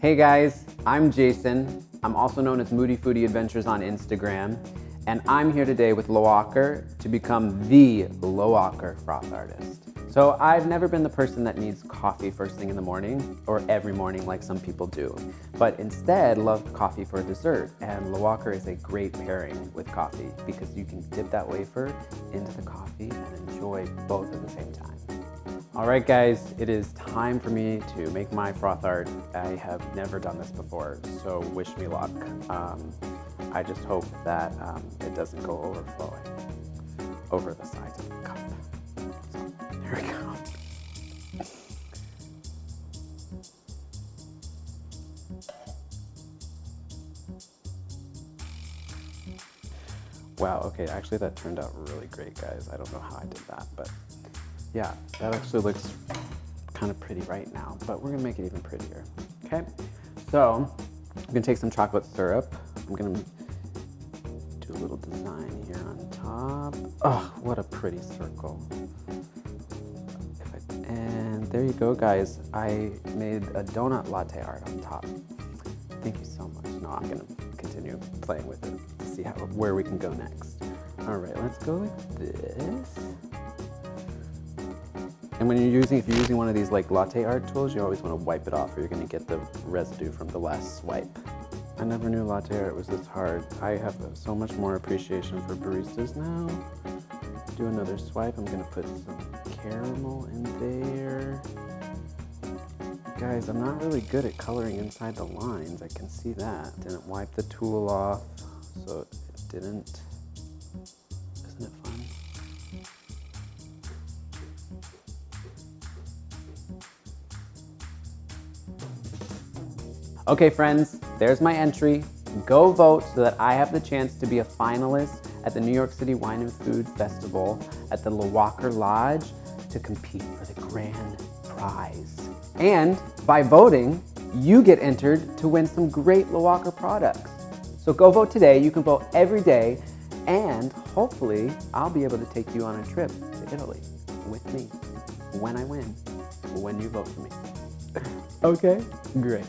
Hey guys, I'm Jason. I'm also known as Moody Foodie Adventures on Instagram, and I'm here today with Loacker to become the Loacker froth artist. So I've never been the person that needs coffee first thing in the morning or every morning like some people do, but instead love coffee for dessert, and Loacker is a great pairing with coffee because you can dip that wafer into the coffee and enjoy both at the same time. All right guys, it is time for me to make my froth art. I have never done this before, so wish me luck. I just hope that it doesn't go overflowing over the sides of the cup. So, here we go. Wow, okay, actually that turned out really great, guys. I don't know how I did that, but yeah, that actually looks kind of pretty right now, but we're gonna make it even prettier, okay? So, I'm gonna take some chocolate syrup. I'm gonna do a little design here on top. Oh, what a pretty circle. And there you go, guys. I made a donut latte art on top. Thank you so much. No, I'm gonna continue playing with it to see where we can go next. All right, let's go like this. And when if you're using one of these like latte art tools, you always want to wipe it off or you're gonna get the residue from the last swipe. I never knew latte art was this hard. I have so much more appreciation for baristas now. Do another swipe. I'm gonna put some caramel in there. Guys, I'm not really good at coloring inside the lines. I can see that. Didn't wipe the tool off, so it didn't. Isn't it fun? Okay friends, there's my entry. Go vote so that I have the chance to be a finalist at the New York City Wine and Food Festival at the Loacker Lodge to compete for the grand prize. And by voting, you get entered to win some great Loacker products. So go vote today. You can vote every day, and hopefully I'll be able to take you on a trip to Italy with me when I win, when you vote for me. Okay, great.